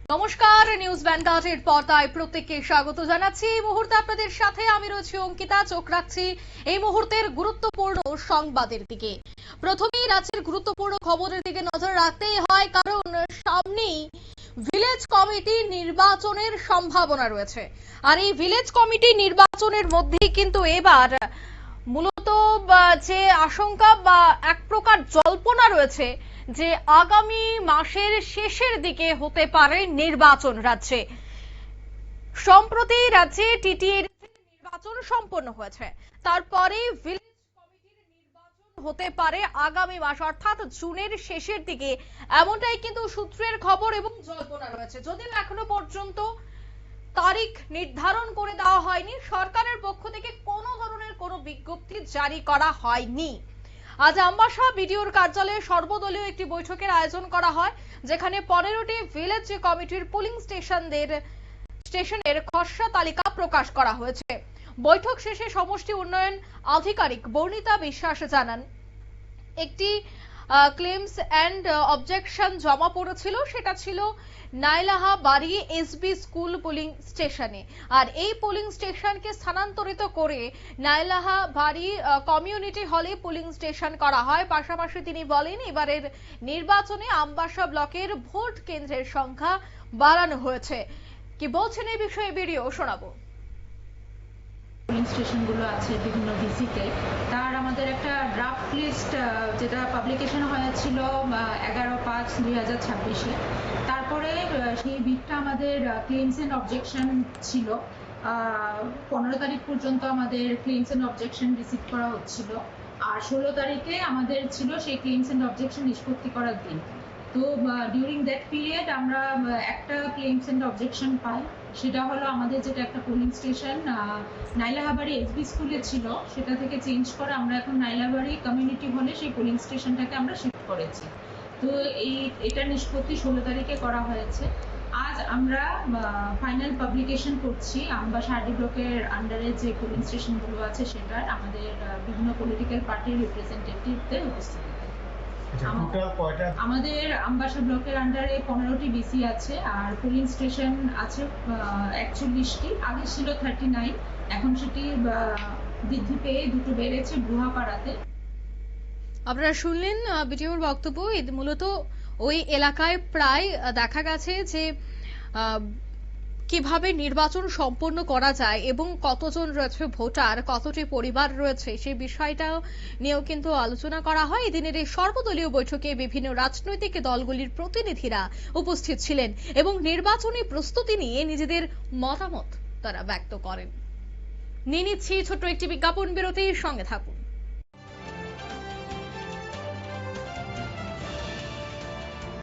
নমস্কার, নিউজ ভ্যানগার্ডের পর্দায় প্রত্যেককে স্বাগত জানাচ্ছি। এই মুহূর্তে আপনাদের সাথে আমি রয়েছি অঙ্কিতা। চোখ রাখছি এই মুহূর্তের গুরুত্বপূর্ণ সংবাদের দিকে। প্রথমেই রাজ্যের গুরুত্বপূর্ণ খবরের দিকে নজর রাখতেই হয়, কারণ সামনেই ভিলেজ কমিটি নির্বাচনের সম্ভাবনা রয়েছে। আর এই ভিলেজ কমিটি নির্বাচনের মধ্যেই কিন্তু এবার মূলত যে আশঙ্কা বা এক প্রকার জল্পনা রয়েছে যে আগামী মাসের শেষের দিকে হতে পারে নির্বাচন রাজ্যে। সম্প্রতি রাজ্যে টিটিএর নির্বাচন সম্পন্ন হয়েছে, তারপরে ভিলেজ কমিটির নির্বাচন হতে পারে আগামী মাস অর্থাৎ জুনের শেষের দিকে, এমনটাই কিন্তু সূত্রের খবর এবং জল্পনা রয়েছে। যদিও এখনো পর্যন্ত তারিখ নির্ধারণ করে দেওয়া হয়নি, সরকারের পক্ষ থেকে কোনো ধরনের কোনো বিজ্ঞপ্তি জারি করা হয়নি। আজ আমবাসা বিডিওর কার্যালয়ে সর্বদলীয় একটি বৈঠকের আয়োজন করা হয়, যেখানে 15টি ভিলেজ কমিটির পুলিং স্টেশনের খসড়া তালিকা প্রকাশ করা হয়েছে। বৈঠক শেষে সমষ্টি উন্নয়ন আধিকারিক বর্ণিতা বিশ্বাস জানান, একটি ক্লেমস এন্ড অবজেকশন জমা পড়েছিল, সেটা ছিল নাইলাহা বাড়ি এসবি স্কুল পুলিং স্টেশনে। আর এই পুলিং স্টেশনকে স্থানান্তরিত করে নাইলাহা বাড়ি কমিউনিটি হলে পুলিং স্টেশন করা হয়। পাশাপাশি তিনি বলেন, এবারের নির্বাচনে আমবাসা ব্লকের ভোট কেন্দ্রের সংখ্যা বাড়ানো হয়েছে। কি বলছেন এই বিষয়ে ভিডিও শোনাবো। পুলিং স্টেশনগুলো আছে বিভিন্ন ডিসিতে, তার আমাদের একটা ড্রাফট লিস্ট যেটা পাবলিকেশন হয়েছিল 11/5/2026-এ। তারপরে সেই বিটটা আমাদের ক্লেমস এন্ড অবজেকশন ছিল। 15 তারিখ পর্যন্ত আমাদের ক্লেমস এন্ড অবজেকশন রিসিভ করা হচ্ছিল, আর 16 তারিখে আমাদের ছিল সেই ক্লেমস এন্ড অবজেকশন নিষ্পত্তি করার দিন। তো ডিউরিং দ্যাট পিরিয়ড আমরা একটা ক্লেমস এন্ড অবজেকশন পাই, সেটা হলো আমাদের যেটা একটা পুলিং স্টেশন নাইলাহাবাড়ি এসবি স্কুলে ছিল, সেটা থেকে চেঞ্জ করে আমরা এখন নাইলাহাবাড়ি কমিউনিটি হলে সেই পুলিং স্টেশনটাকে আমরা শিফট করেছি। তো এটা নিষ্পত্তি 16 তারিখে করা হয়েছে। আজ আমরা ফাইনাল পাবলিকেশন করছি আমবাসা আরডি ব্লকের আন্ডারে যে পুলিং স্টেশনগুলো আছে সেটার আমাদের বিভিন্ন পলিটিক্যাল পার্টির রিপ্রেজেন্টেটিভদের উপস্থিতিতে। আমাদের আমবাসা ব্লকের আন্ডারে 15টি বিসি আছে, আর পুলিং স্টেশন আছে 41টি। আগে ছিল 39, এখন সেটি বৃদ্ধি পেয়ে দুটো বেড়েছে বুহাপাড়াতে। আপনারা শুনলেন ভিডিওর বক্তব্য। মূলত ওই এলাকায় প্রায় দেখা গেছে যে কিভাবে নির্বাচন সম্পন্ন করা যায় এবং কতজন রয়েছে ভোটার, কতটি পরিবার রয়েছে, সেই বিষয়টা নিয়েও কিন্তু আলোচনা করা হয়। এদিনের এই সর্বদলীয় বৈঠকে বিভিন্ন রাজনৈতিক দলগুলির প্রতিনিধিরা উপস্থিত ছিলেন এবং নির্বাচনী প্রস্তুতি নিয়ে নিজেদের মতামত তারা ব্যক্ত করেন। নিয়ে নিচ্ছি ছোট্ট একটি বিজ্ঞাপন বিরতির সঙ্গে থাকুন।